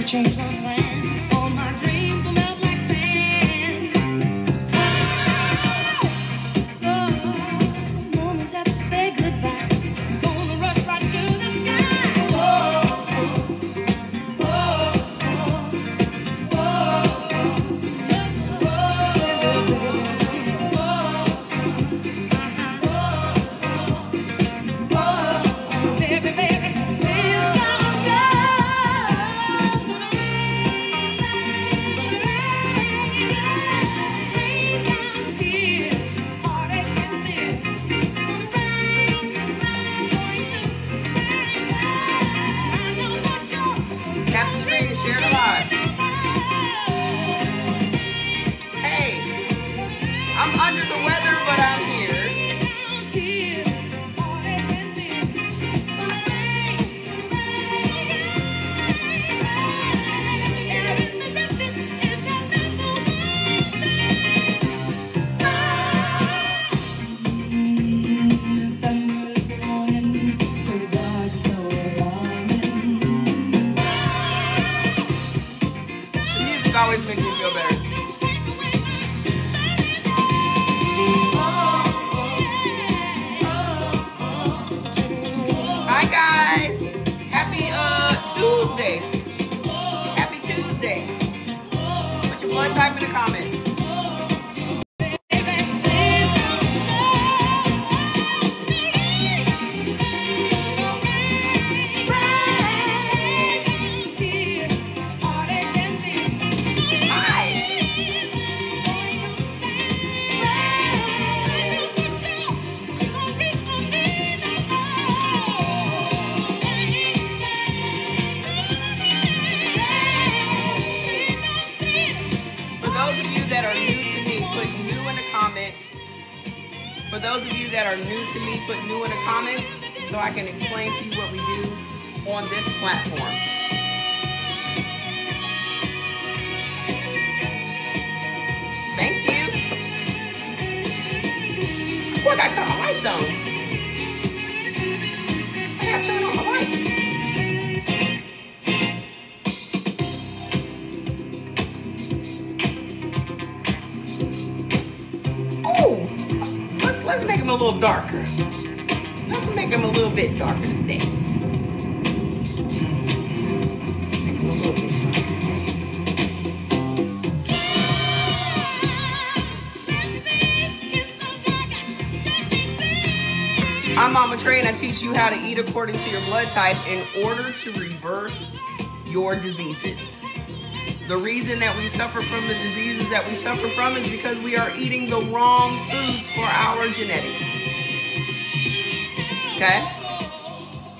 change my plans. All my dreams will melt like sand. Oh, the moment that you say goodbye, I'm gonna rush right to the sky. Baby, baby, we've got it's gonna rain, rain down tears, heartaches and fears. It's gonna rain, going to rain. I know for sure. Tap the screen and share it live. Hey, I'm under the weather, but I'm here. The music always makes me feel better. Hi guys, happy Tuesday. Happy Tuesday. Put your blood type in the comments. For those of you that are new to me, put new in the comments so I can explain to you what we do on this platform. Thank you. Oh, I gotta cut my lights on. I gotta turn on the lights. Let's make them a little darker. Let's make them a little bit darker today. Make them a little bit darker today. I'm Mama Trey, and I teach you how to eat according to your blood type in order to reverse your diseases. The reason that we suffer from the diseases that we suffer from is because we are eating the wrong foods for our genetics. Okay?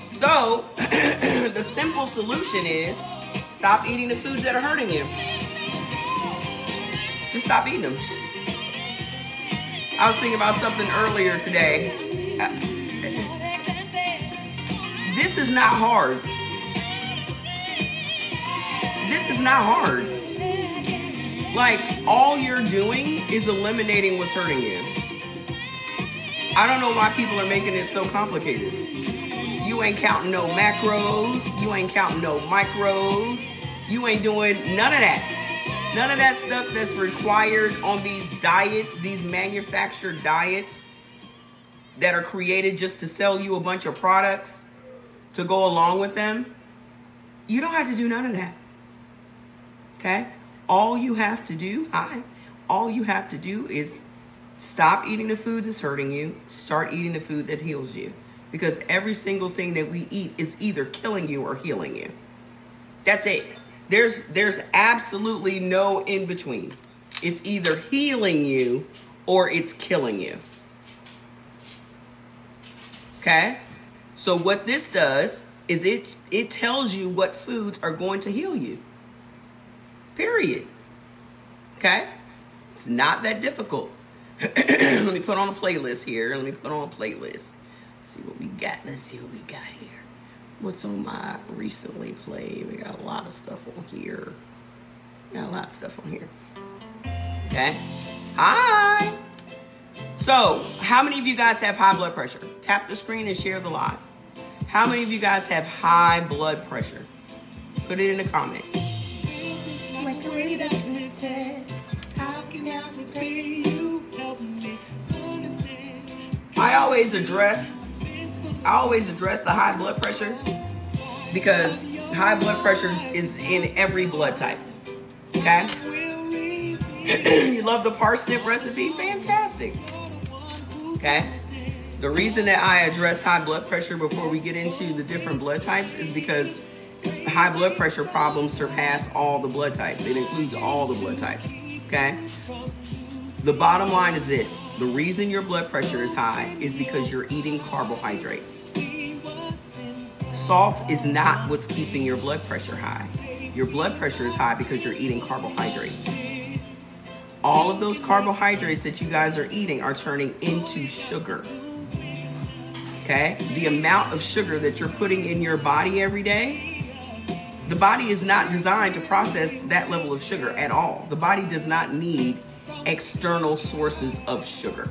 So, the simple solution is stop eating the foods that are hurting you. Just stop eating them. I was thinking about something earlier today. This is not hard. This is not hard. Like, all you're doing is eliminating what's hurting you. I don't know why people are making it so complicated. You ain't counting no macros. You ain't counting no micros. You ain't doing none of that. None of that stuff that's required on these diets, these manufactured diets that are created just to sell you a bunch of products to go along with them. You don't have to do none of that. Okay? All you have to do, all you have to do is stop eating the foods that's hurting you. Start eating the food that heals you. Because every single thing that we eat is either killing you or healing you. That's it. There's absolutely no in between. It's either healing you or it's killing you. Okay? So what this does is it tells you what foods are going to heal you. Period. Okay? It's not that difficult. Let me put on a playlist here. Let's see what we got. Let's see what we got here. What's on my recently played? We got a lot of stuff on here. Okay? Hi. So, how many of you guys have high blood pressure? Tap the screen and share the live. How many of you guys have high blood pressure? Put it in the comments. I always address the high blood pressure because high blood pressure is in every blood type. Okay? You love the parsnip recipe? Fantastic. Okay? The reason that I address high blood pressure before we get into the different blood types is because high blood pressure problems surpass all the blood types. It includes all the blood types. Okay? The bottom line is this. The reason your blood pressure is high is because you're eating carbohydrates. Salt is not what's keeping your blood pressure high. Your blood pressure is high because you're eating carbohydrates. All of those carbohydrates that you guys are eating are turning into sugar. Okay? The amount of sugar that you're putting in your body every day, the body is not designed to process that level of sugar at all. The body does not need external sources of sugar.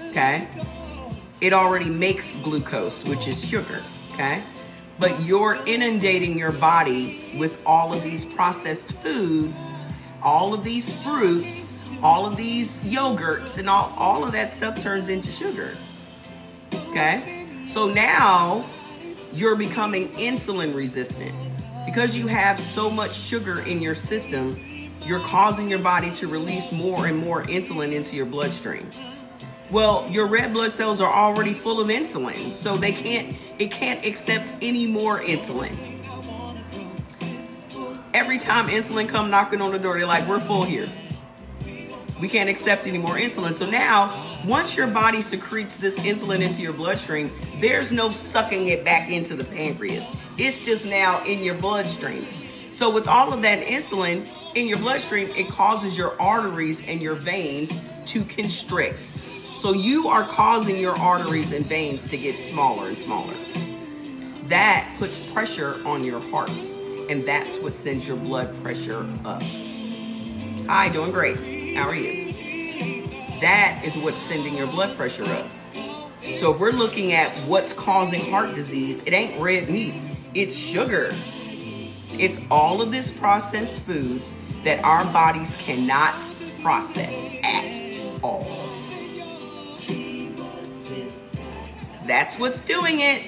Okay? It already makes glucose, which is sugar. Okay? But you're inundating your body with all of these processed foods, all of these fruits, all of these yogurts, and all of that stuff turns into sugar. Okay? So now you're becoming insulin resistant. Because you have so much sugar in your system, you're causing your body to release more and more insulin into your bloodstream. Well, your red blood cells are already full of insulin, so it can't accept any more insulin. Every time insulin come knocking on the door, they're like, we're full here. We can't accept any more insulin. So now, once your body secretes this insulin into your bloodstream, there's no sucking it back into the pancreas. It's just now in your bloodstream. So with all of that insulin in your bloodstream, it causes your arteries and your veins to constrict. So you are causing your arteries and veins to get smaller and smaller. That puts pressure on your heart, and that's what sends your blood pressure up. Hi, doing great. How are you? That is what's sending your blood pressure up. So if we're looking at what's causing heart disease, it ain't red meat, it's sugar. It's all of this processed foods that our bodies cannot process at all. That's what's doing it.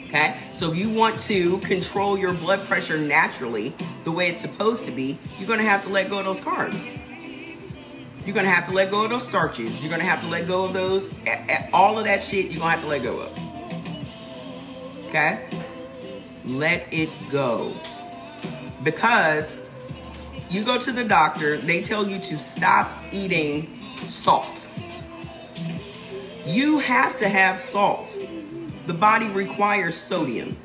Okay? So if you want to control your blood pressure naturally, the way it's supposed to be, you're going to have to let go of those carbs. You're going to have to let go of those starches. You're going to have to let go of those, all of that shit you're going to have to let go of. Okay? Let it go. Because you go to the doctor, they tell you to stop eating salt. You have to have salt. The body requires sodium.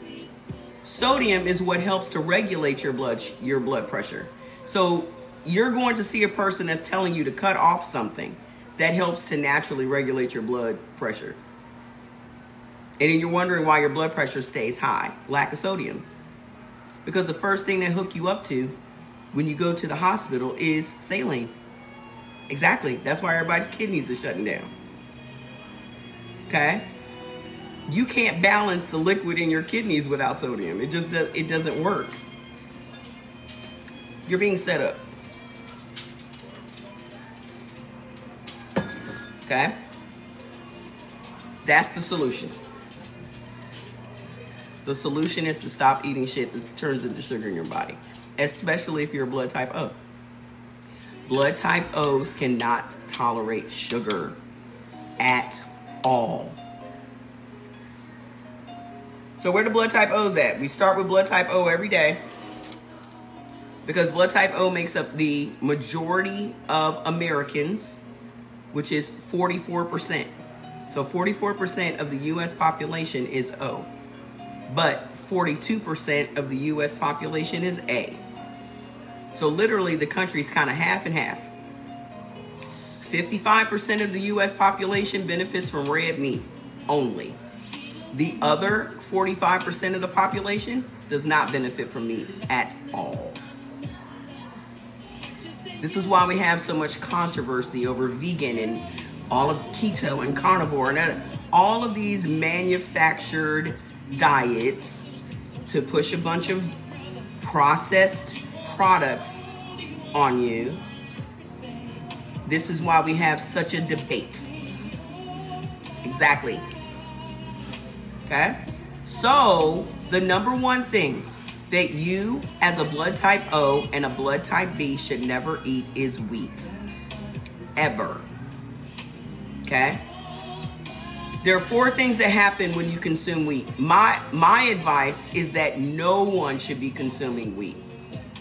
Sodium is what helps to regulate your blood pressure. So you're going to see a person that's telling you to cut off something that helps to naturally regulate your blood pressure. And then you're wondering why your blood pressure stays high. Lack of sodium. Because the first thing they hook you up to when you go to the hospital is saline. Exactly. That's why everybody's kidneys are shutting down. Okay? You can't balance the liquid in your kidneys without sodium. It doesn't work. You're being set up. Okay? That's the solution. The solution is to stop eating shit that turns into sugar in your body, especially if you're blood type O. Blood type O's cannot tolerate sugar at all. So where the blood type O's at? We start with blood type O every day because blood type O makes up the majority of Americans, which is 44%. So 44% of the U.S. population is O. But 42% of the U.S. population is A. So literally the country's kind of half and half. 55% of the U.S. population benefits from red meat only. The other 45% of the population does not benefit from meat at all. This is why we have so much controversy over vegan and all of keto and carnivore and all of these manufactured diets to push a bunch of processed products on you This is why we have such a debate. Exactly. Okay? So, the number one thing that you as a blood type O and a blood type B should never eat is wheat. Ever. Okay? There are 4 things that happen when you consume wheat. My advice is that no one should be consuming wheat.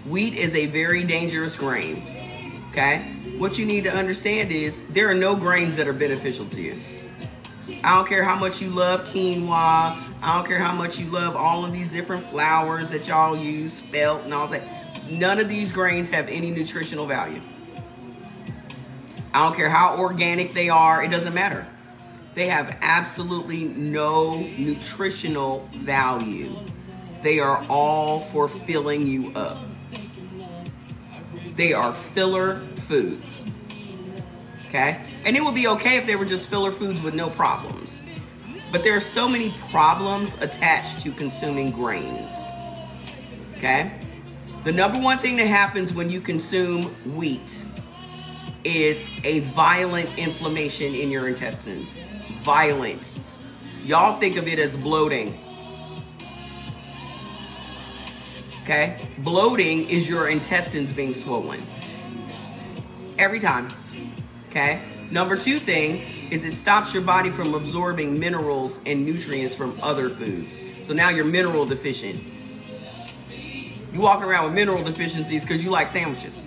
Wheat is a very dangerous grain. Okay? What you need to understand is there are no grains that are beneficial to you. I don't care how much you love quinoa. I don't care how much you love all of these different flours that y'all use, spelt and all that. None of these grains have any nutritional value. I don't care how organic they are. It doesn't matter. They have absolutely no nutritional value. They are all for filling you up. They are filler foods. Okay? And it would be okay if they were just filler foods with no problems. But there are so many problems attached to consuming grains. Okay? The number one thing that happens when you consume wheat is a violent inflammation in your intestines. Violent. Y'all think of it as bloating. Okay? Bloating is your intestines being swollen. Every time. Okay? Number 2 thing is it stops your body from absorbing minerals and nutrients from other foods. So now you're mineral deficient. You walk around with mineral deficiencies because you like sandwiches.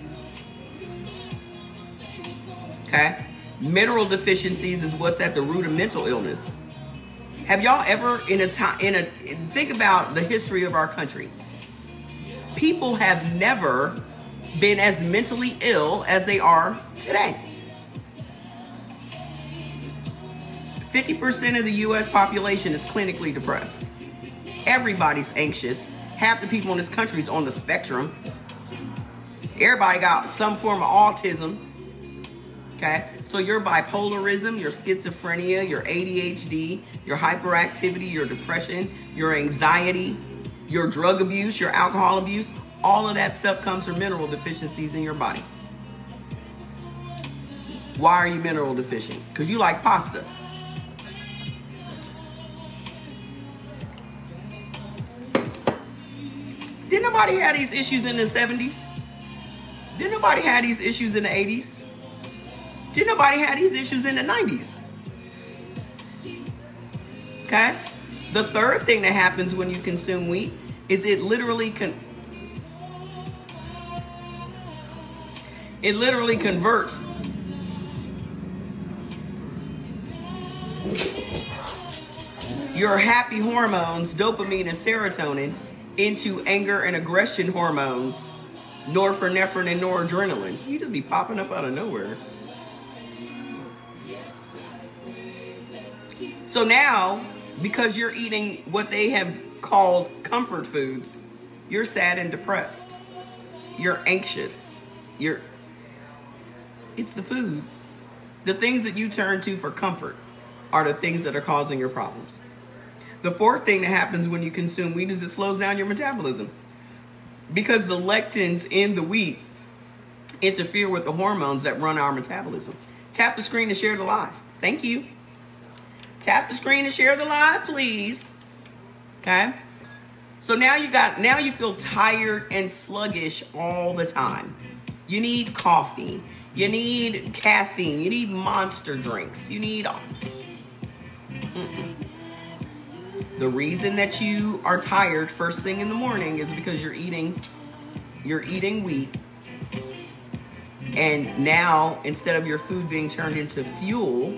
Okay? Mineral deficiencies is what's at the root of mental illness. Have y'all ever think about the history of our country? People have never been as mentally ill as they are today. 50% of the US population is clinically depressed. Everybody's anxious. Half the people in this country is on the spectrum. Everybody got some form of autism. Okay? So your bipolarism, your schizophrenia, your ADHD, your hyperactivity, your depression, your anxiety, your drug abuse, your alcohol abuse, all of that stuff comes from mineral deficiencies in your body. Why are you mineral deficient? Because you like pasta. Didn't nobody have these issues in the 70s? Didn't nobody have these issues in the 80s? Didn't nobody have these issues in the 90s? Okay? The third thing that happens when you consume wheat is it literally converts your happy hormones, dopamine and serotonin, into anger and aggression hormones, norepinephrine and noradrenaline. You just be popping up out of nowhere. So now, because you're eating what they have called comfort foods, you're sad and depressed. You're anxious. It's the food. The things that you turn to for comfort are the things that are causing your problems. The fourth thing that happens when you consume wheat is it slows down your metabolism. Because the lectins in the wheat interfere with the hormones that run our metabolism. Tap the screen to share the live. Thank you. Tap the screen to share the live, please. Okay? So now you feel tired and sluggish all the time. You need coffee. You need caffeine. You need monster drinks. You need... The reason that you are tired first thing in the morning is because you're eating wheat. And now, instead of your food being turned into fuel,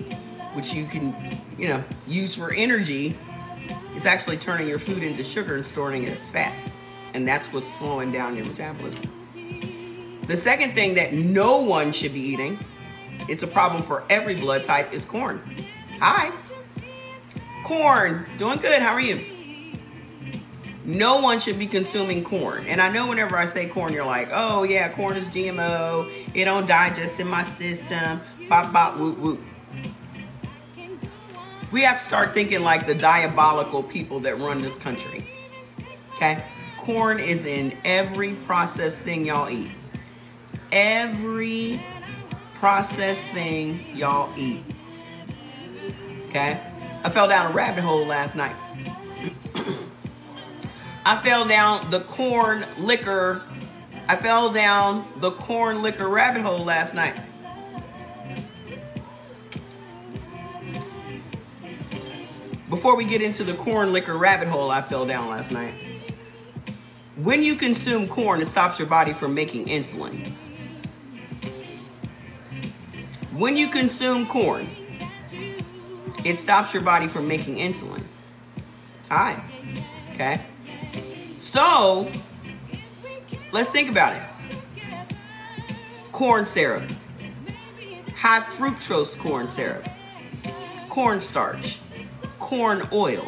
which you can, use for energy, it's actually turning your food into sugar and storing it as fat. And that's what's slowing down your metabolism. The second thing that no one should be eating, it's a problem for every blood type, is corn. Hi. Corn. Doing good. How are you? No one should be consuming corn. And I know whenever I say corn, you're like, oh yeah, corn is GMO. It don't digest in my system. Bop, bop, whoop, whoop. We have to start thinking like the diabolical people that run this country. Okay? Corn is in every processed thing y'all eat. Every processed thing y'all eat. Okay? I fell down a rabbit hole last night. I fell down the corn liquor rabbit hole last night. Before we get into the corn liquor rabbit hole I fell down last night. When you consume corn, it stops your body from making insulin. When you consume corn, it stops your body from making insulin. Alright. Okay? So, let's think about it. Corn syrup. High fructose corn syrup. Cornstarch. Corn oil.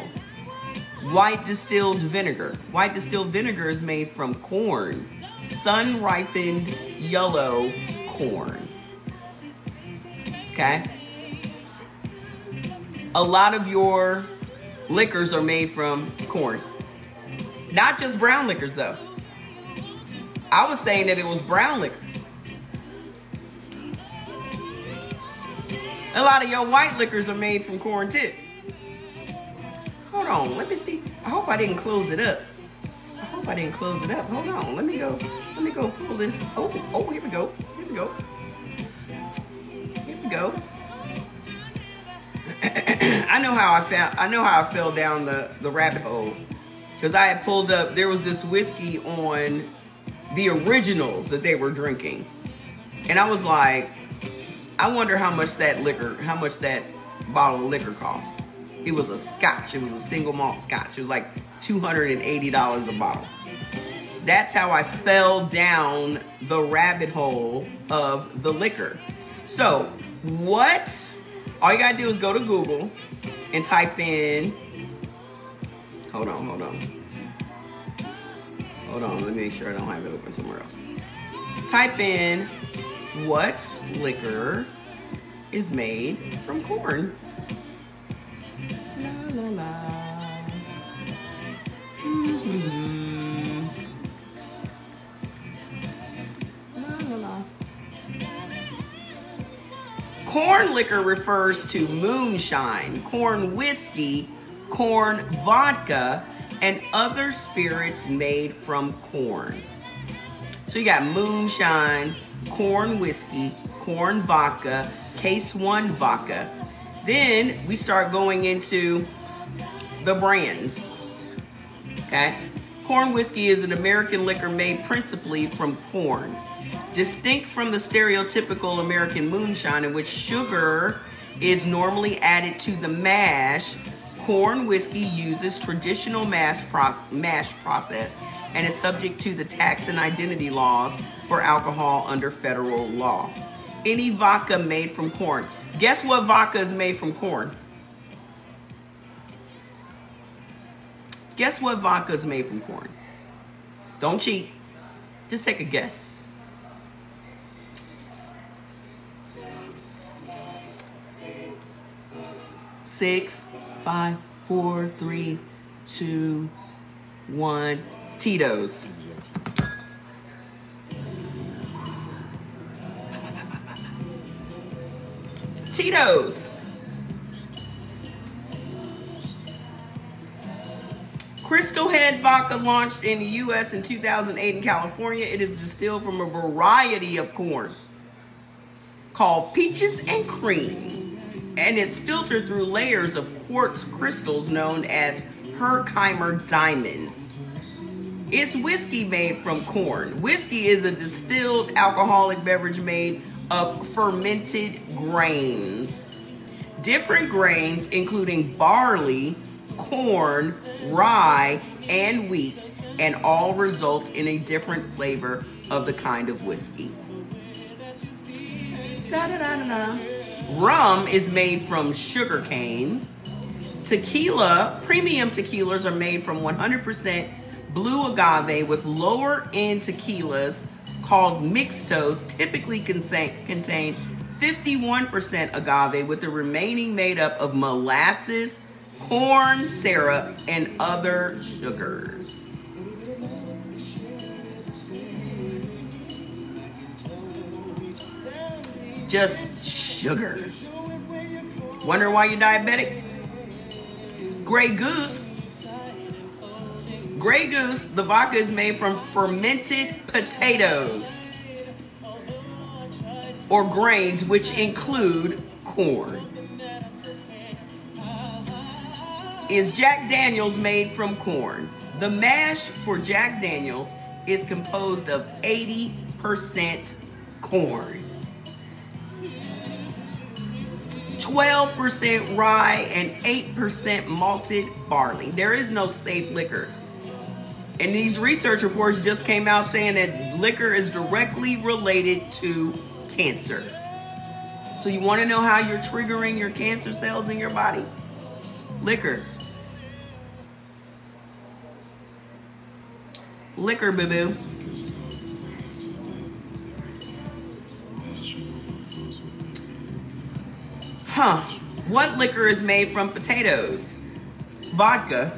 White distilled vinegar. White distilled vinegar is made from corn. Sun-ripened yellow corn. Okay? A lot of your liquors are made from corn. Not just brown liquors, though. I was saying that it was brown liquor. A lot of your white liquors are made from corn, too. Hold on, let me see. I hope I didn't close it up. Hold on, let me go pull this. Oh, here we go. I know how I fell down the rabbit hole. Because I had pulled up, there was this whiskey on the originals that they were drinking. And I was like, I wonder how much that bottle of liquor cost. It was a scotch. It was a single malt scotch. It was like $280 a bottle. That's how I fell down the rabbit hole of the liquor. So, all you gotta do is go to Google and type in, hold on, let me make sure I don't have it open somewhere else. Type in, what liquor is made from corn? La la la. Mm-hmm. La la la. Corn liquor refers to moonshine, corn whiskey, corn vodka, and other spirits made from corn. So you got moonshine, corn whiskey, corn vodka, Case One vodka. Then we start going into the brands. Okay? Corn whiskey is an American liquor made principally from corn. Distinct from the stereotypical American moonshine in which sugar is normally added to the mash, corn whiskey uses traditional mash process and is subject to the tax and identity laws for alcohol under federal law. Any vodka made from corn. Guess what vodka is made from corn? Guess what vodka is made from corn? Don't cheat. Just take a guess. Six, 5, 4, 3, 2, 1. Tito's. Tito's. Crystal Head Vodka launched in the U.S. in 2008 in California. It is distilled from a variety of corn called Peaches and Cream, and it's filtered through layers of quartz crystals known as Herkimer diamonds. It's whiskey made from corn. Whiskey is a distilled alcoholic beverage made of fermented grains. Different grains, including barley, corn, rye, and wheat, and all result in a different flavor of the kind of whiskey. Rum is made from sugarcane. Tequila, premium tequilas are made from 100% blue agave, with lower end tequilas called mixtos typically contain 51% agave, with the remaining made up of molasses, corn syrup, and other sugars. Just sugar. Wonder why you're diabetic? Grey Goose. Grey Goose, the vodka is made from fermented potatoes or grains, which include corn. Is Jack Daniels made from corn? The mash for Jack Daniels is composed of 80% corn, 12% rye, and 8% malted barley. There is no safe liquor. And these research reports just came out saying that liquor is directly related to cancer. So you want to know how you're triggering your cancer cells in your body? Liquor. Liquor, boo-boo. Huh. What liquor is made from potatoes? Vodka.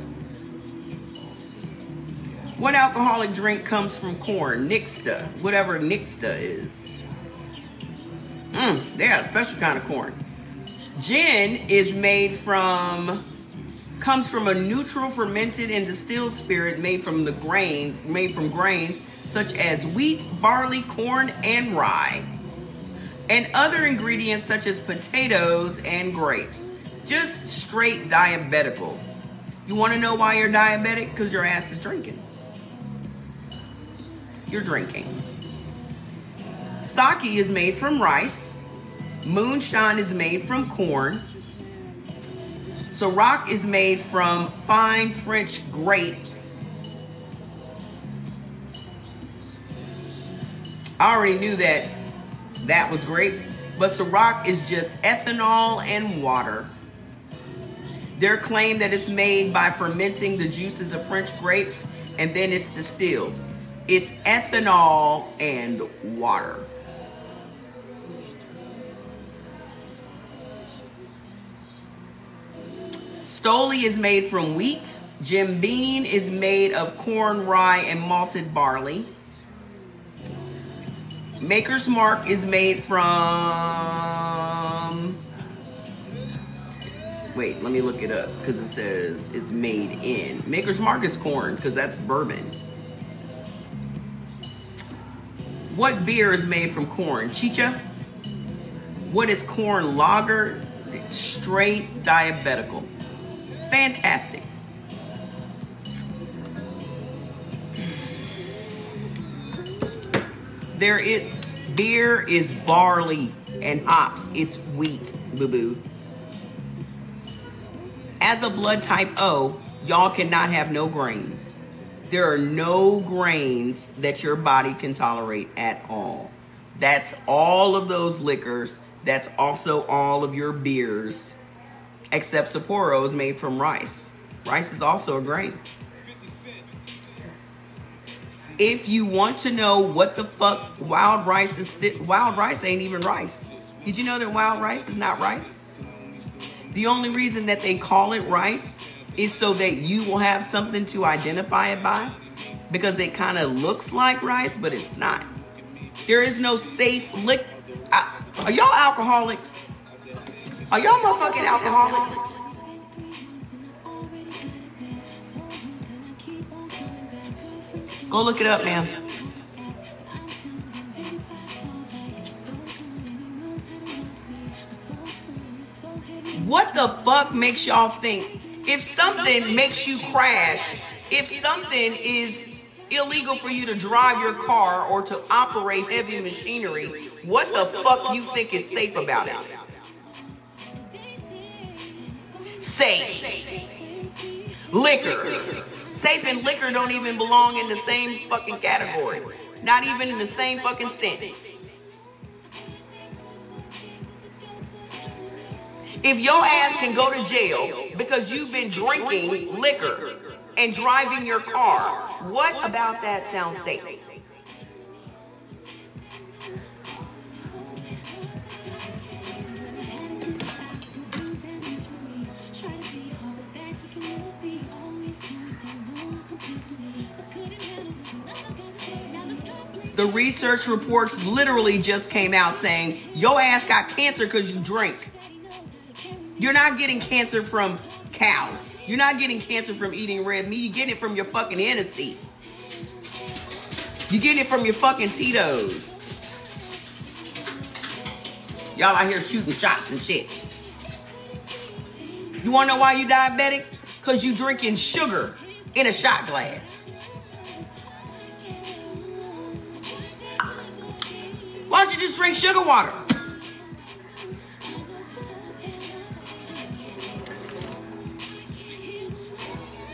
What alcoholic drink comes from corn? Nixta. Whatever Nixta is. They got a special kind of corn. Gin is comes from a neutral fermented and distilled spirit made from grains such as wheat, barley, corn, and rye, and other ingredients such as potatoes and grapes. Just straight diabetical. You want to know why you're diabetic? Because your ass is drinking. You're drinking. Sake is made from rice. Moonshine is made from corn. Ciroc is made from fine French grapes. I already knew that was grapes, but Ciroc is just ethanol and water. Their claim that it's made by fermenting the juices of French grapes and then it's distilled. It's ethanol and water. Stoli is made from wheat. Jim Beam is made of corn, rye, and malted barley. Maker's Mark is made from... Wait, let me look it up because it says it's made in. Maker's Mark is corn because that's bourbon. What beer is made from corn? Chicha. What is corn lager? It's straight diabetical. Fantastic. Beer is barley and hops. It's wheat, boo-boo. As a blood type O, y'all cannot have no grains. There are no grains that your body can tolerate at all. That's all of those liquors. That's also all of your beers. Except Sapporo is made from rice. Rice is also a grain. If you want to know what the fuck wild rice is, wild rice ain't even rice. Did you know that wild rice is not rice? The only reason that they call it rice is so that you will have something to identify it by, because it kind of looks like rice, but it's not. There is no safe lick. Are y'all alcoholics? Are y'all motherfucking alcoholics? Go look it up, ma'am. What the fuck makes y'all think if something makes you crash, if something is illegal for you to drive your car or to operate heavy machinery, what the fuck you think is safe about it? Safe. Liquor. Safe and liquor don't even belong in the same fucking category. Not even in the same fucking sentence. If your ass can go to jail because you've been drinking liquor and driving your car, what about that sounds safe? The research reports literally just came out saying your ass got cancer because you drink. You're not getting cancer from cows. You're not getting cancer from eating red meat. You're getting it from your fucking Hennessy. You're getting it from your fucking Tito's. Y'all out here shooting shots and shit. You want to know why you diabetic? Because you drinking sugar in a shot glass. Why don't you just drink sugar water?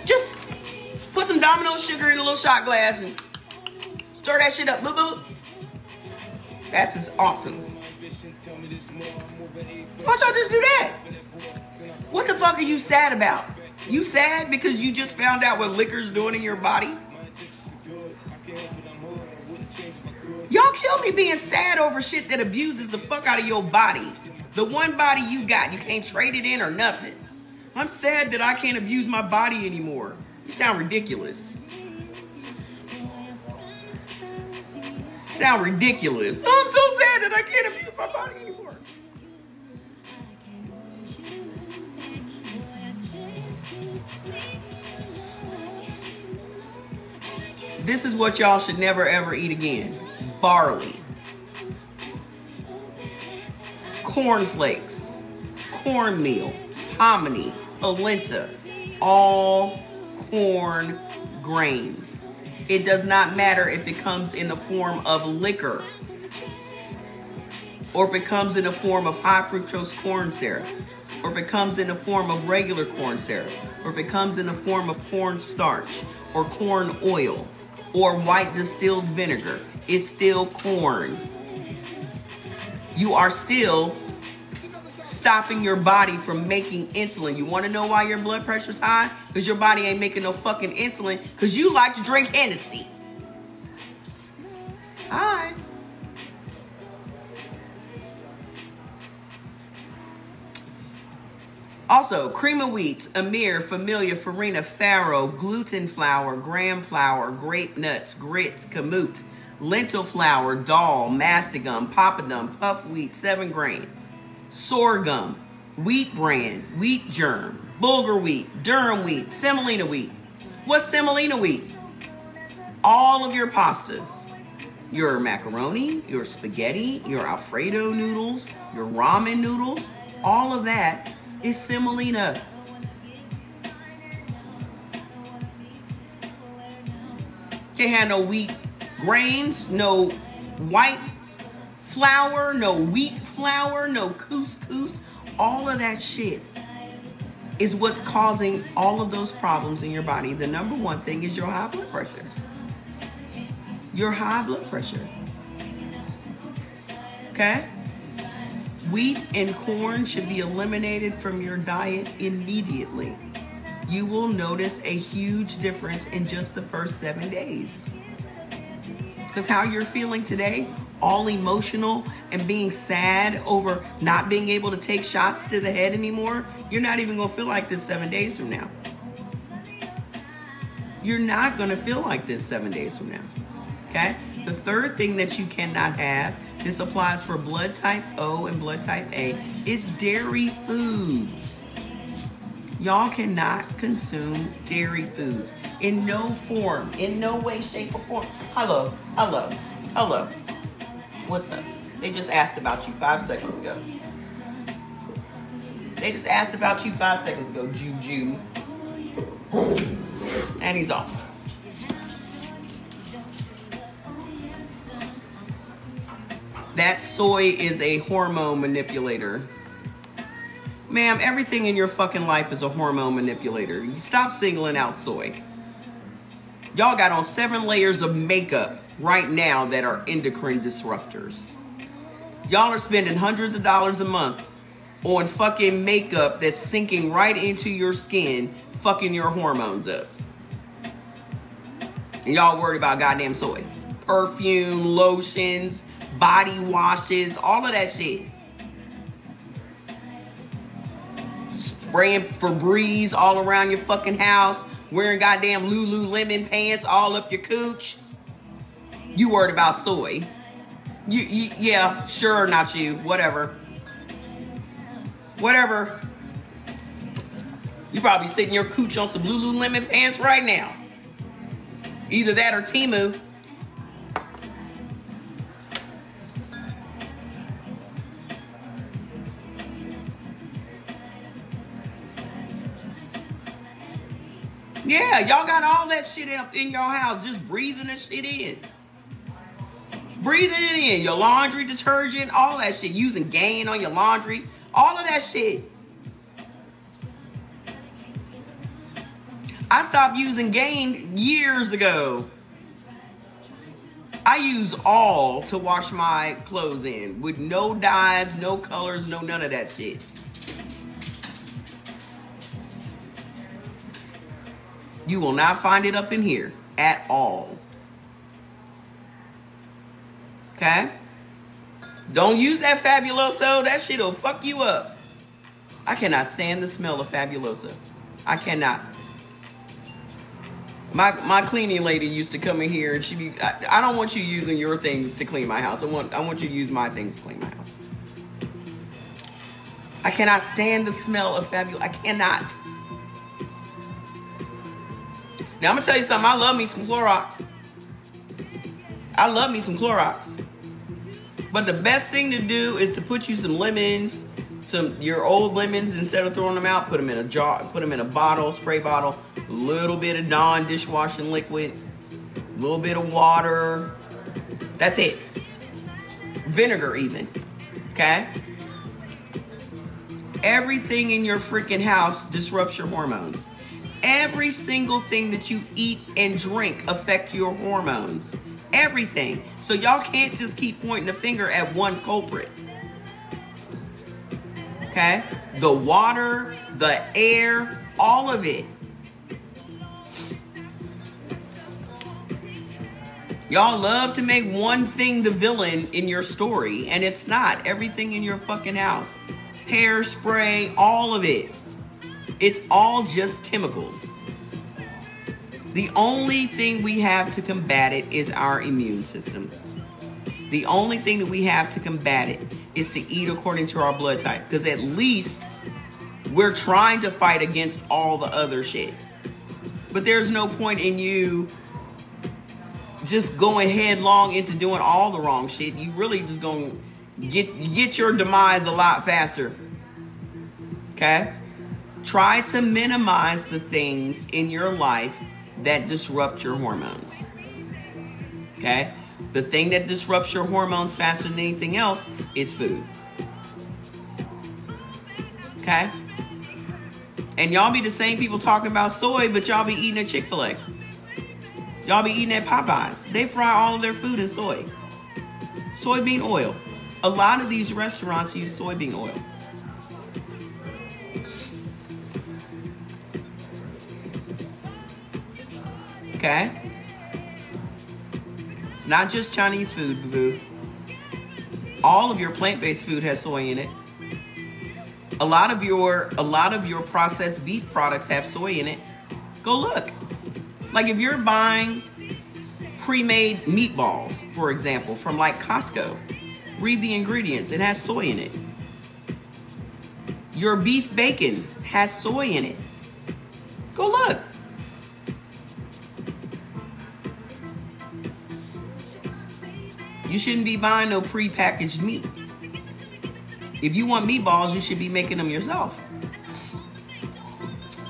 Just put some Domino's sugar in a little shot glass and stir that shit up. Boop, boop. That's just awesome. Why don't y'all just do that? What the fuck are you sad about? You sad because you just found out what liquor's doing in your body? Y'all kill me being sad over shit that abuses the fuck out of your body. The one body you got, you can't trade it in or nothing. I'm sad that I can't abuse my body anymore. You sound ridiculous. Sound ridiculous. Oh, I'm so sad that I can't abuse my body anymore. This is what y'all should never ever eat again. Barley. Cornflakes. Cornmeal. Hominy. Polenta. All corn grains. It does not matter if it comes in the form of liquor or if it comes in the form of high fructose corn syrup, or if it comes in the form of regular corn syrup, or if it comes in the form of corn starch or corn oil or white distilled vinegar. It's still corn. You are still stopping your body from making insulin. You want to know why your blood pressure's high? Because your body ain't making no fucking insulin because you like to drink Hennessy. Hi. Also, cream of wheat, Amir, Familia, Farina, farro, gluten flour, graham flour, grape nuts, grits, kamut, lentil flour, dal, mastigum, papadum, puff wheat, 7 grain, sorghum, wheat bran, wheat germ, bulgur wheat, durum wheat, semolina wheat. What's semolina wheat? All of your pastas, your macaroni, your spaghetti, your Alfredo noodles, your ramen noodles, all of that is semolina. Can't have no wheat grains, no white flour, no wheat flour, no couscous. All of that shit is what's causing all of those problems in your body. The number one thing is your high blood pressure. Your high blood pressure. Okay? Wheat and corn should be eliminated from your diet immediately. You will notice a huge difference in just the first 7 days. Because how you're feeling today, all emotional and being sad over not being able to take shots to the head anymore, you're not even gonna feel like this 7 days from now. You're not gonna feel like this 7 days from now, okay? The third thing that you cannot have, this applies for blood type O and blood type A, is dairy foods. Y'all cannot consume dairy foods in no form, in no way, shape, or form. Hello, hello, hello. What's up? They just asked about you 5 seconds ago. They just asked about you 5 seconds ago, Juju. And he's off. That soy is a hormone manipulator. Ma'am, everything in your fucking life is a hormone manipulator. You stop singling out soy. Y'all got on 7 layers of makeup right now that are endocrine disruptors. Y'all are spending hundreds of dollars a month on fucking makeup that's sinking right into your skin, fucking your hormones up. And y'all worried about goddamn soy. Perfume, lotions, body washes, all of that shit. Spraying Febreze all around your fucking house, wearing goddamn Lululemon pants all up your cooch. You worried about soy. Yeah, sure, not you. Whatever. Whatever. You probably sitting your cooch on some Lululemon pants right now. Either that or Temu. Yeah, y'all got all that shit up in your house, just breathing the shit in. Breathing it in. Your laundry detergent, all that shit. Using Gain on your laundry, all of that shit. I stopped using Gain years ago. I use All to wash my clothes in with no dyes, no colors, no none of that shit. You will not find it up in here at all. Okay? Don't use that Fabuloso. That shit will fuck you up. I cannot stand the smell of Fabuloso. I cannot. My cleaning lady used to come in here and she'd be, I don't want you using your things to clean my house. I want you to use my things to clean my house. I cannot stand the smell of Fabuloso. I cannot. Now, I'm going to tell you something. I love me some Clorox. I love me some Clorox. But the best thing to do is to put you some lemons, your old lemons, instead of throwing them out, put them in a jar, put them in a bottle, spray bottle, a little bit of Dawn dishwashing liquid, a little bit of water. That's it. Vinegar even, okay? Everything in your freaking house disrupts your hormones. Every single thing that you eat and drink affect your hormones. Everything. So y'all can't just keep pointing the finger at one culprit. Okay? The water, the air, all of it. Y'all love to make one thing the villain in your story, and it's not. Everything in your fucking house. Hairspray, all of it. It's all just chemicals. The only thing we have to combat it is our immune system. The only thing that we have to combat it is to eat according to our blood type. Because at least we're trying to fight against all the other shit. But there's no point in you just going headlong into doing all the wrong shit. You really just gonna get your demise a lot faster. Okay? Try to minimize the things in your life that disrupt your hormones. Okay? The thing that disrupts your hormones faster than anything else is food. Okay? And y'all be the same people talking about soy, but y'all be eating at Chick-fil-A. Y'all be eating at Popeyes. They fry all of their food in soy. Soybean oil. A lot of these restaurants use soybean oil. Okay? It's not just Chinese food, boo-boo. All of your plant-based food has soy in it. A lot of your processed beef products have soy in it. Go look. Like if you're buying pre-made meatballs, for example, from like Costco, read the ingredients. It has soy in it. Your beef bacon has soy in it. Go look. You shouldn't be buying no pre-packaged meat. If you want meatballs, you should be making them yourself.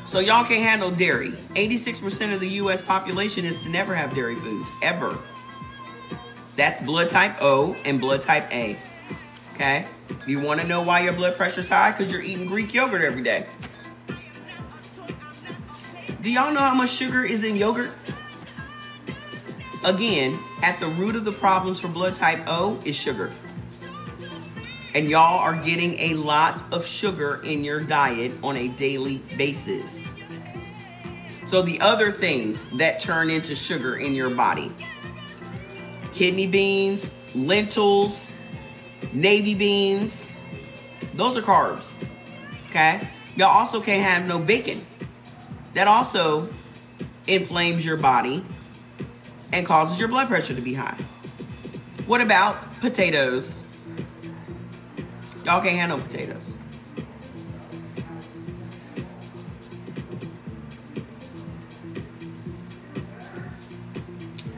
So y'all can't handle dairy. 86% of the US population is to never have dairy foods, ever. That's blood type O and blood type A. Okay? You want to know why your blood pressure's high? Because you're eating Greek yogurt every day. Do y'all know how much sugar is in yogurt? Again, at the root of the problems for blood type O is sugar. And y'all are getting a lot of sugar in your diet on a daily basis. So the other things that turn into sugar in your body: kidney beans, lentils, navy beans, those are carbs. Okay? Y'all also can't have no bacon. That also inflames your body and causes your blood pressure to be high. What about potatoes? Y'all can't handle potatoes.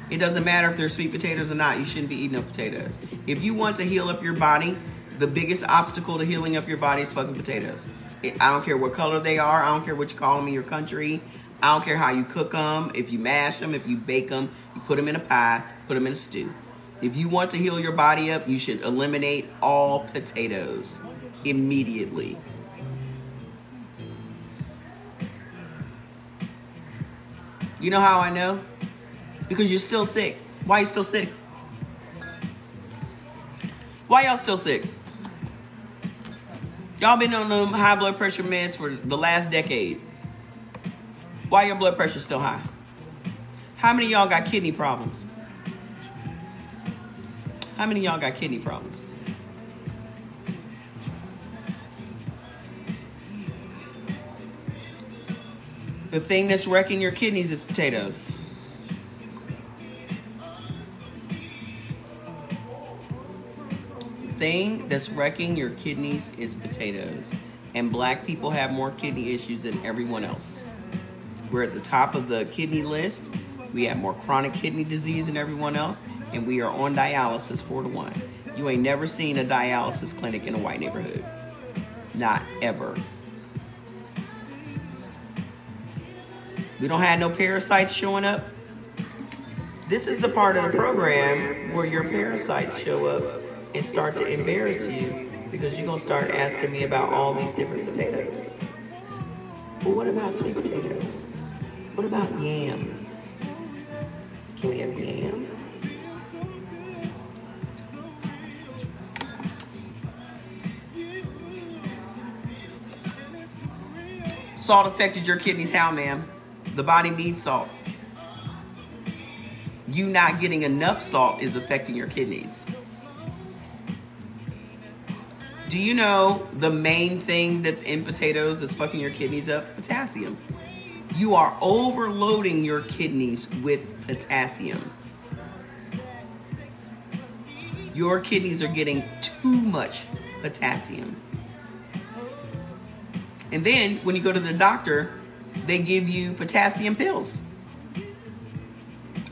It doesn't matter if they're sweet potatoes or not. You shouldn't be eating up potatoes. If you want to heal up your body, the biggest obstacle to healing up your body is fucking potatoes. I don't care what color they are. I don't care what you call them in your country. I don't care how you cook them. If you mash them, if you bake them, you put them in a pie, put them in a stew. If you want to heal your body up, you should eliminate all potatoes immediately. You know how I know? Because you're still sick. Why are you still sick? Why y'all still sick? Y'all been on them high blood pressure meds for the last decade. Why your blood pressure still high? How many of y'all got kidney problems? How many of y'all got kidney problems? The thing that's wrecking your kidneys is potatoes. Thing that's wrecking your kidneys is potatoes. And black people have more kidney issues than everyone else. We're at the top of the kidney list. We have more chronic kidney disease than everyone else. And we are on dialysis 4-to-1. You ain't never seen a dialysis clinic in a white neighborhood. Not ever. We don't have no parasites showing up. This is the part of the program where your parasites show up and start to embarrass you, because you're going to start asking me about all these different potatoes. But what about sweet potatoes? What about yams? Can we have yams? Salt affected your kidneys how, ma'am? The body needs salt. You not getting enough salt is affecting your kidneys. Do you know the main thing that's in potatoes is fucking your kidneys up? Potassium. You are overloading your kidneys with potassium. Your kidneys are getting too much potassium. And then when you go to the doctor, they give you potassium pills.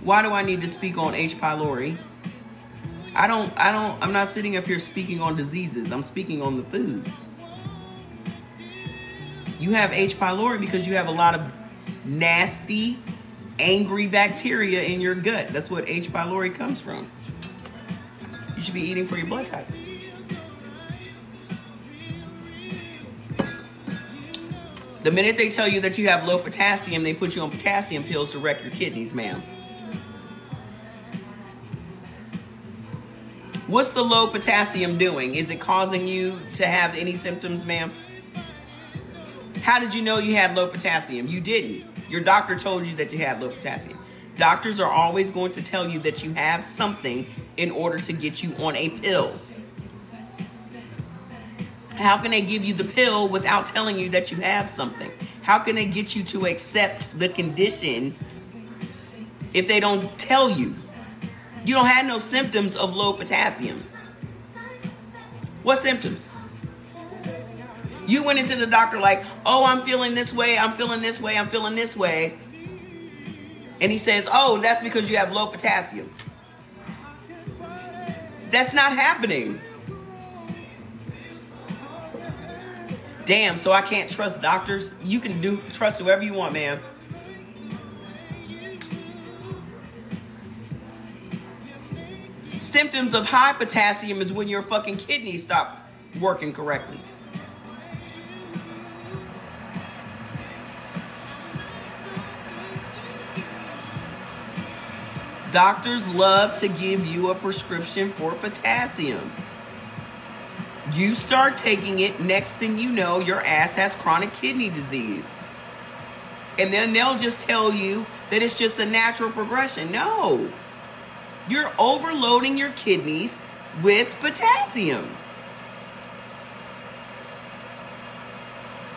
Why do I need to speak on H. pylori? I'm not sitting up here speaking on diseases. I'm speaking on the food. You have H. pylori because you have a lot of nasty, angry bacteria in your gut. That's what H. pylori comes from. You should be eating for your blood type. The minute they tell you that you have low potassium, they put you on potassium pills to wreck your kidneys, ma'am. What's the low potassium doing? Is it causing you to have any symptoms, ma'am? How did you know you had low potassium? You didn't. Your doctor told you that you had low potassium. Doctors are always going to tell you that you have something in order to get you on a pill. How can they give you the pill without telling you that you have something? How can they get you to accept the condition if they don't tell you? You don't have no symptoms of low potassium. What symptoms? You went into the doctor like, oh, I'm feeling this way, I'm feeling this way, I'm feeling this way. And he says, oh, that's because you have low potassium. That's not happening. Damn, so I can't trust doctors? You can trust whoever you want, man. Symptoms of high potassium is when your fucking kidneys stop working correctly. Doctors love to give you a prescription for potassium. You start taking it, next thing you know, your ass has chronic kidney disease. And then they'll just tell you that it's just a natural progression. No. You're overloading your kidneys with potassium.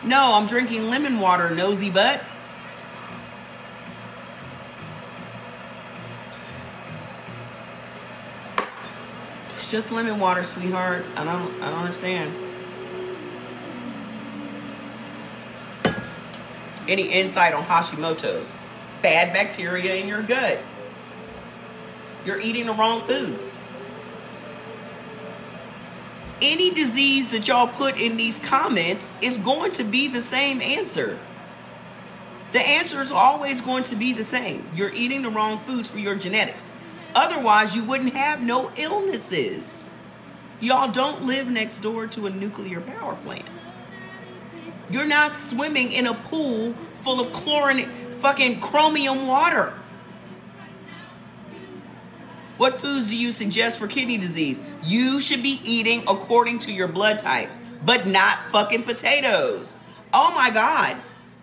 No, I'm drinking lemon water, nosy butt. just lemon water, sweetheart. I don't understand. Any insight on Hashimoto's? Bad bacteria in your gut. You're eating the wrong foods. Any disease that y'all put in these comments is going to be the same answer. The answer is always going to be the same. You're eating the wrong foods for your genetics. Otherwise, you wouldn't have no illnesses. Y'all don't live next door to a nuclear power plant. You're not swimming in a pool full of fucking chromium water. What foods do you suggest for kidney disease? You should be eating according to your blood type, but not fucking potatoes. Oh my God.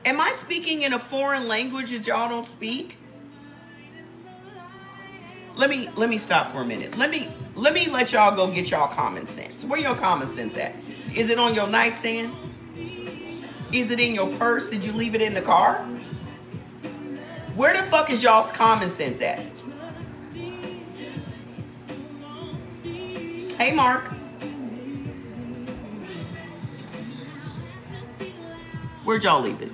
Am I speaking in a foreign language that y'all don't speak? Let me stop for a minute. Let me let y'all go get y'all common sense. Where your common sense at? Is it on your nightstand? Is it in your purse? Did you leave it in the car? Where the fuck is y'all's common sense at? Hey, Mark. Where'd y'all leave it?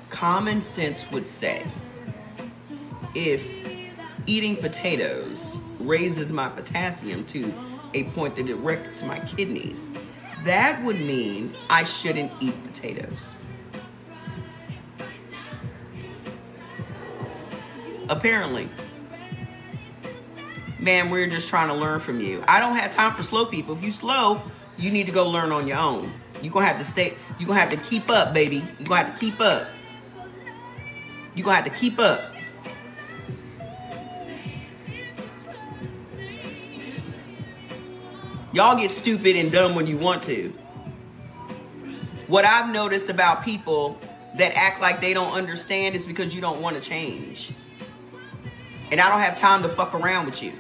Common sense would say, if eating potatoes raises my potassium to a point that it wrecks my kidneys, that would mean I shouldn't eat potatoes. Apparently. Man, we're just trying to learn from you. I don't have time for slow people. If you slow, you need to go learn on your own. You're going to have to stay. You're going to have to keep up, baby. You're going to have to keep up. You're going to have to keep up. Y'all get stupid and dumb when you want to. What I've noticed about people that act like they don't understand is because you don't want to change. And I don't have time to fuck around with you.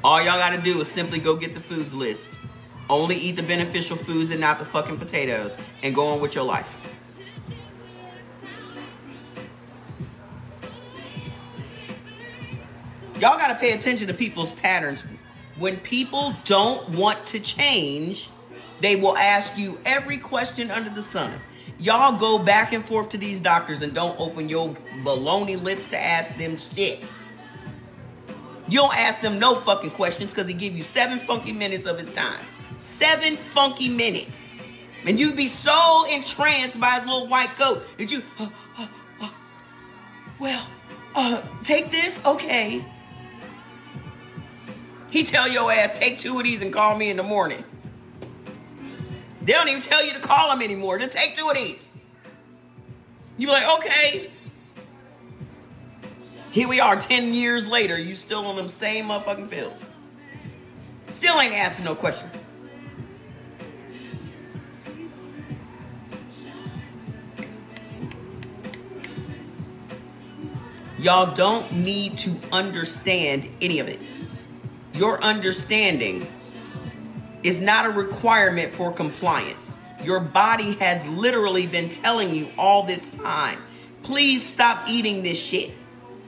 All y'all got to do is simply go get the foods list. Only eat the beneficial foods and not the fucking potatoes. And go on with your life. Y'all got to pay attention to people's patterns. When people don't want to change, they will ask you every question under the sun. Y'all go back and forth to these doctors and don't open your baloney lips to ask them shit. You don't ask them no fucking questions because he give you 7 funky minutes of his time. 7 funky minutes. And you'd be so entranced by his little white coat that you, take this? Okay. He tell your ass, take 2 of these and call me in the morning. They don't even tell you to call them anymore. Just take 2 of these. You be like, okay. Here we are 10 years later. You still on them same motherfucking pills. Still ain't asking no questions. Y'all don't need to understand any of it. Your understanding is not a requirement for compliance. Your body has literally been telling you all this time, please stop eating this shit.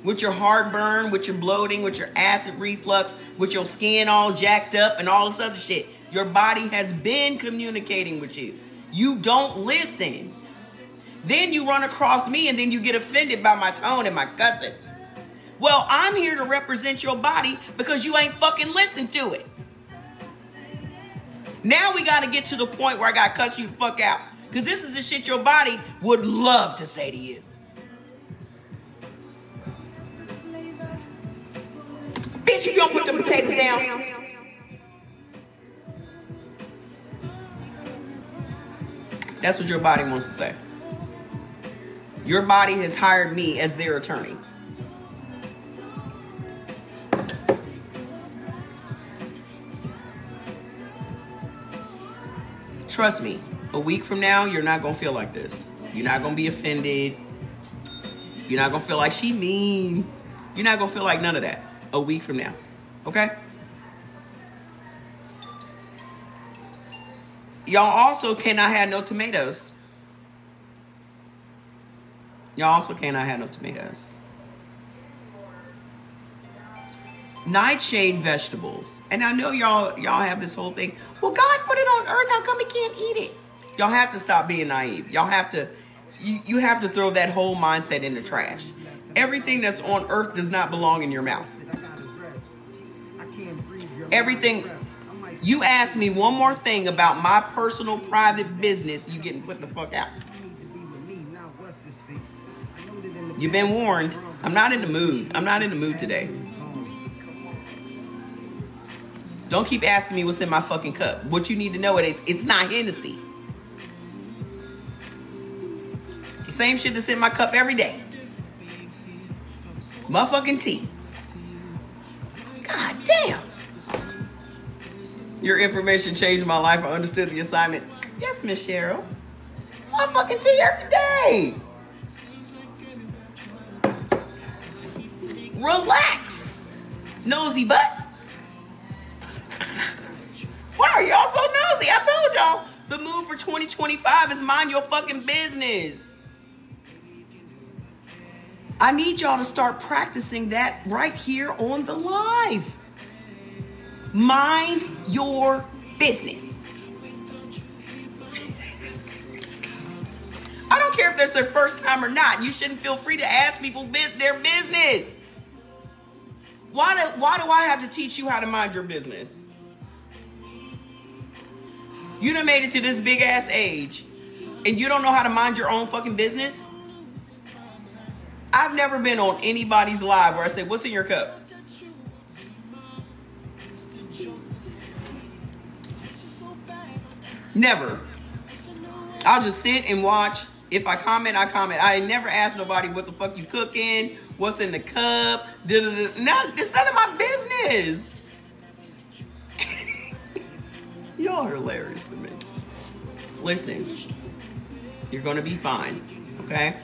With your heartburn, with your bloating, with your acid reflux, with your skin all jacked up and all this other shit. Your body has been communicating with you. You don't listen. Then you run across me and then you get offended by my tone and my cussing. Well, I'm here to represent your body because you ain't fucking listened to it. Now we got to get to the point where I got to cut you the fuck out. Because this is the shit your body would love to say to you. Bitch, you don't put the potatoes down. That's what your body wants to say. Your body has hired me as their attorney. Trust me, a week from now, you're not going to feel like this. You're not going to be offended. You're not going to feel like she mean. You're not going to feel like none of that a week from now. Okay? Y'all also cannot have no tomatoes. Y'all also cannot have no tomatoes. Nightshade vegetables. And I know y'all have this whole thing. Well, God put it on earth. How come we can't eat it? Y'all have to stop being naive. Y'all have to, you have to throw that whole mindset in the trash. Everything that's on earth does not belong in your mouth. Everything. You ask me one more thing about my personal private business, you getting put the fuck out. You've been warned. I'm not in the mood. I'm not in the mood today. Don't keep asking me what's in my fucking cup. What you need to know is it's not Hennessy. It's the same shit that's in my cup every day. Motherfucking tea. God damn. Your information changed my life. I understood the assignment. Yes, Miss Cheryl. Motherfucking tea every day. Relax. Nosy butt. Why are y'all so nosy? I told y'all the move for 2025 is mind your fucking business. I need y'all to start practicing that right here on the live. Mind your business. I don't care if that's their first time or not. You shouldn't feel free to ask people their business. Why do I have to teach you how to mind your business? You done made it to this big ass age and you don't know how to mind your own fucking business? I've never been on anybody's live where I say, what's in your cup? Never. I'll just sit and watch. If I comment, I comment. I never ask nobody what the fuck you cooking, what's in the cup. It's none of my business. Y'all are hilarious to me. Listen, you're going to be fine, okay?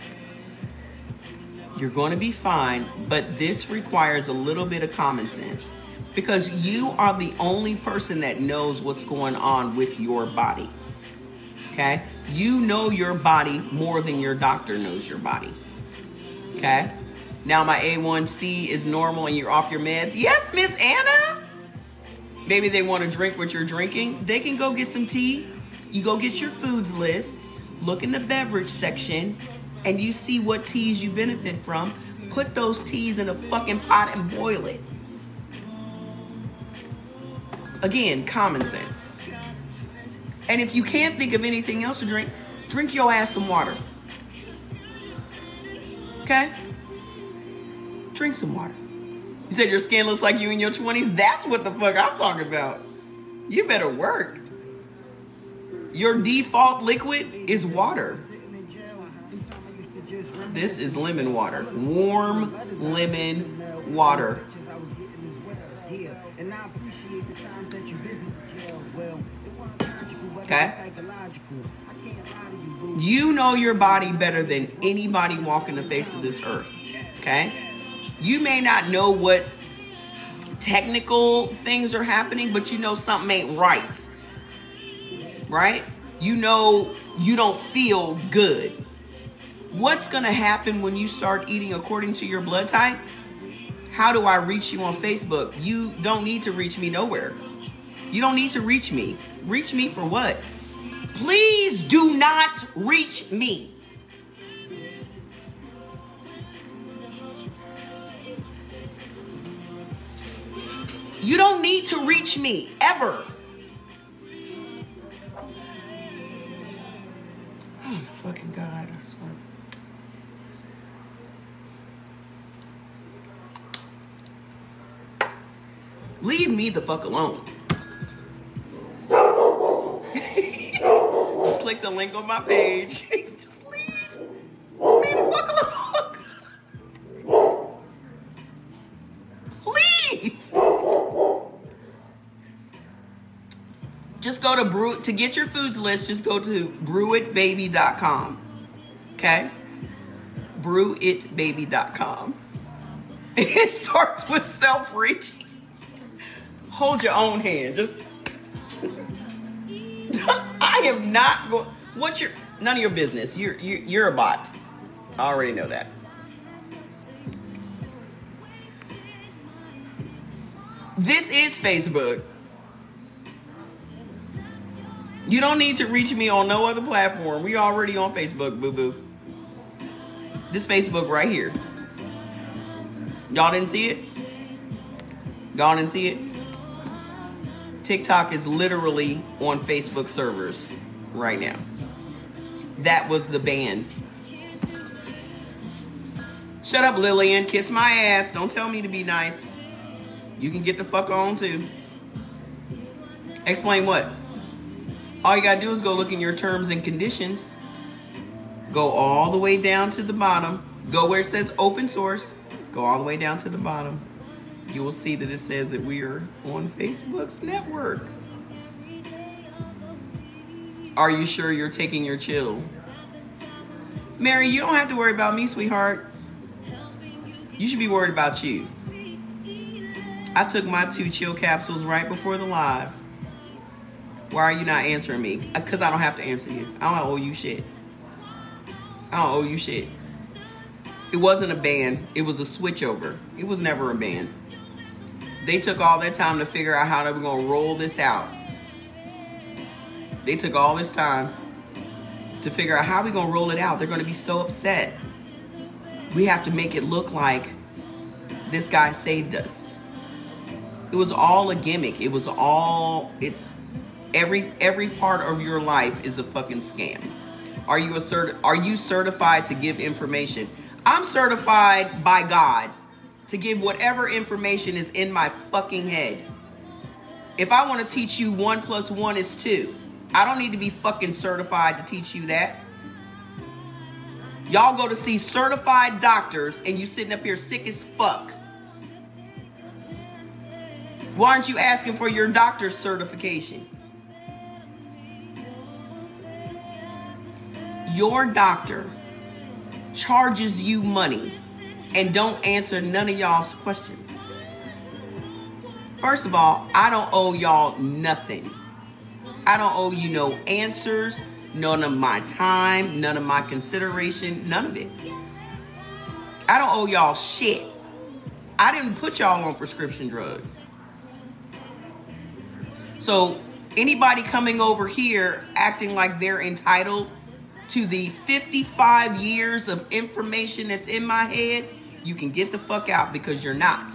You're going to be fine, but this requires a little bit of common sense because you are the only person that knows what's going on with your body, okay? You know your body more than your doctor knows your body, okay? Now my A1C is normal and you're off your meds. Yes, Miss Anna. Maybe they want to drink what you're drinking. They can go get some tea. You go get your foods list, look in the beverage section, and you see what teas you benefit from. Put those teas in a fucking pot and boil it. Again, common sense. And if you can't think of anything else to drink, drink your ass some water. Okay? Drink some water. You said your skin looks like you in your 20s? That's what the fuck I'm talking about. You better work. Your default liquid is water. This is lemon water. Warm lemon water. Okay? You know your body better than anybody walking the face of this earth. Okay? You may not know what technical things are happening, but you know something ain't right. Right? You know you don't feel good. What's going to happen when you start eating according to your blood type? How do I reach you on Facebook? You don't need to reach me nowhere. You don't need to reach me. Reach me for what? Please do not reach me. You don't need to reach me ever. Oh my fucking God, I swear. Leave me the fuck alone. Just click the link on my page. Just leave me the fuck alone. Please. Just go to to get your foods list, just go to brewitbaby.com. Okay? Brewitbaby.com. It starts with self-reach. Hold your own hand. Just I am not going. What's your none of your business. You're a bot. I already know that. This is Facebook. You don't need to reach me on no other platform. We already on Facebook, boo-boo. This Facebook right here. Y'all didn't see it? Y'all didn't see it? TikTok is literally on Facebook servers right now. That was the ban. Shut up, Lillian. Kiss my ass. Don't tell me to be nice. You can get the fuck on too. Explain what? All you gotta do is go look in your terms and conditions. Go all the way down to the bottom. Go where it says open source. Go all the way down to the bottom. You will see that it says that we are on Facebook's network. Are you sure you're taking your chill? Mary, you don't have to worry about me, sweetheart. You should be worried about you. I took my 2 chill capsules right before the live. Why are you not answering me? Because I don't have to answer you. I don't owe you shit. I don't owe you shit. It wasn't a ban. It was a switchover. It was never a ban. They took all their time to figure out how they were going to roll this out. They took all this time to figure out how we're going to roll it out. They're going to be so upset. We have to make it look like this guy saved us. It was all a gimmick. It was all, it's every part of your life is a fucking scam. Are you certified to give information? I'm certified by God to give whatever information is in my fucking head. If I want to teach you 1 + 1 is 2, I don't need to be fucking certified to teach you that. Y'all go to see certified doctors and you sitting up here sick as fuck. Why aren't you asking for your doctor's certification? Your doctor charges you money and don't answer none of y'all's questions. First of all, I don't owe y'all nothing. I don't owe you no answers, none of my time, none of my consideration, none of it. I don't owe y'all shit. I didn't put y'all on prescription drugs. So anybody coming over here acting like they're entitled to the 55 years of information that's in my head, you can get the fuck out, because you're not.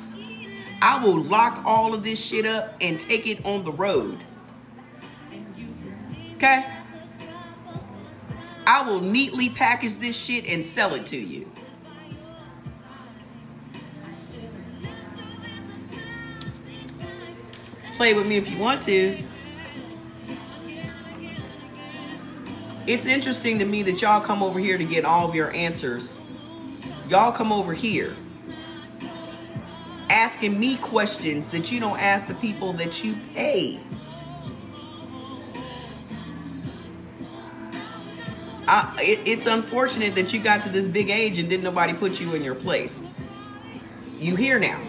I will lock all of this shit up and take it on the road. Okay? I will neatly package this shit and sell it to you. Play with me if you want to. It's interesting to me that y'all come over here to get all of your answers. Y'all come over here asking me questions that you don't ask the people that you pay. It's unfortunate that you got to this big age and didn't nobody put you in your place. You here now.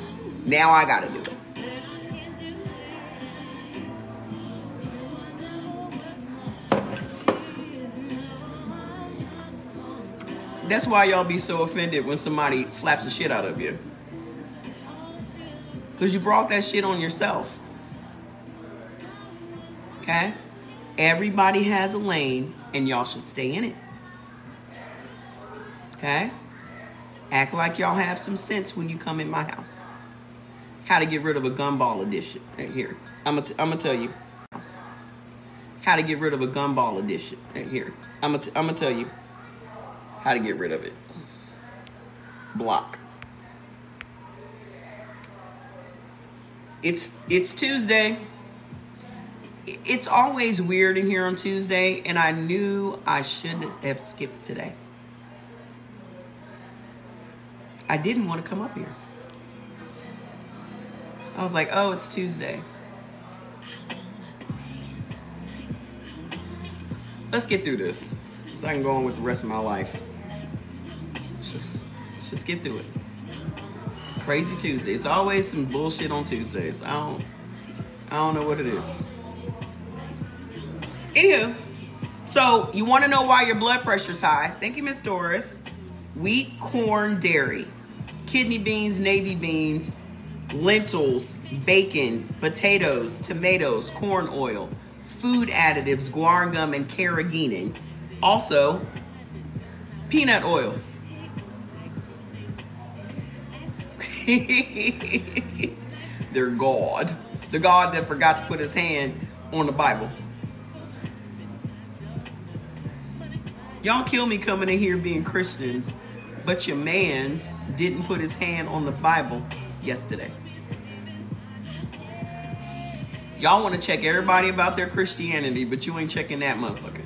Now I gotta do it. That's why y'all be so offended when somebody slaps the shit out of you. Because you brought that shit on yourself. Okay? Everybody has a lane and y'all should stay in it. Okay? Act like y'all have some sense when you come in my house. How to get rid of a gumball addiction. Right here. I'm gonna tell you. How to get rid of a gumball addiction. Right here. I'm gonna tell you how to get rid of it. Block. It's Tuesday. It's always weird in here on Tuesday, and I knew I should have skipped today. I didn't want to come up here. I was like, oh, it's Tuesday. Let's get through this so I can go on with the rest of my life. Let's just get through it. Crazy Tuesday. It's always some bullshit on Tuesdays. I don't know what it is. Anywho, so you want to know why your blood pressure's high. Thank you, Miss Doris. wheat, corn, dairy, kidney beans, navy beans, lentils, bacon, potatoes, tomatoes, corn oil, food additives, guar gum, and carrageenan. Also, peanut oil. Their God. The God that forgot to put his hand on the Bible. Y'all kill me coming in here being Christians, but your mans didn't put his hand on the Bible yesterday. Y'all want to check everybody about their Christianity, but you ain't checking that motherfucker.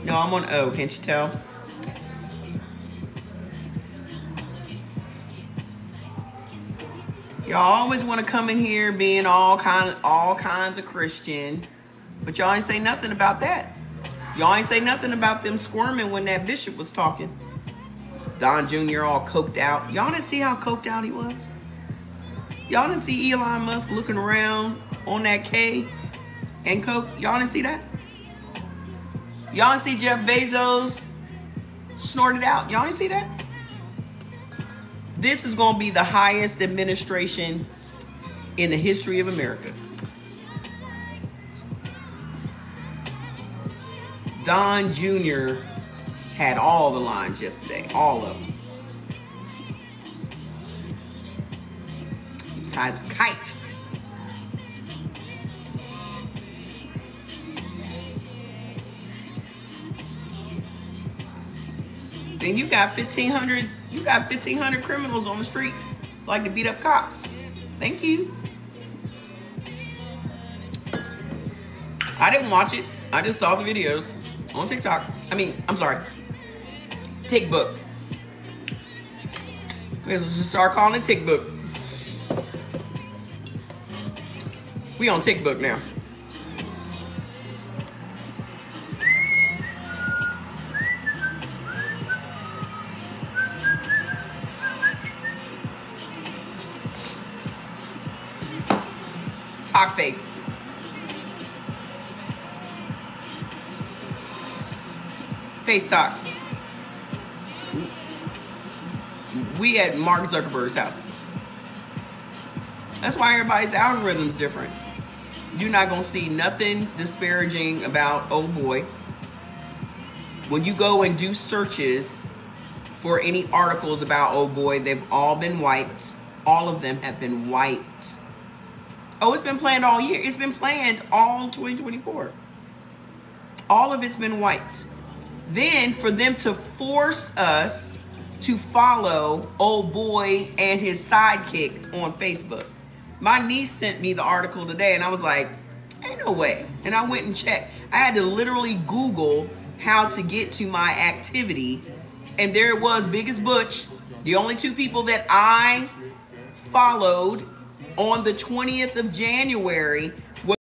No, I'm on O, can't you tell? Y'all always want to come in here being all kinds of Christian, but y'all ain't say nothing about that. Y'all ain't say nothing about them squirming when that bishop was talking. Don Jr. all coked out. Y'all didn't see how coked out he was? Y'all didn't see Elon Musk looking around on that K and coke? Y'all didn't see that? Y'all didn't see Jeff Bezos snorted out? Y'all didn't see that? This is going to be the highest administration in the history of America. Don Jr. had all the lines yesterday, all of them. He was high as a kite. Then you got 1,500 criminals on the street like to beat up cops. Thank you. I didn't watch it. I just saw the videos on TikTok. I'm sorry. TikBook. Let's just start calling it TikBook. We on TikBook now. Talk face. Face talk. We at Mark Zuckerberg's house. That's why everybody's algorithm's different. You're not gonna see nothing disparaging about old boy. When you go and do searches for any articles about old boy, they've all been wiped. All of them have been wiped. Oh, it's been planned all year. It's been planned all 2024. All of it's been wiped. Then for them to force us to follow old boy and his sidekick on Facebook. My niece sent me the article today and I was like, ain't no way. And I went and checked. I had to literally Google how to get to my activity. And there it was, Biggest Butch. The only two people that I followed on the 20th of January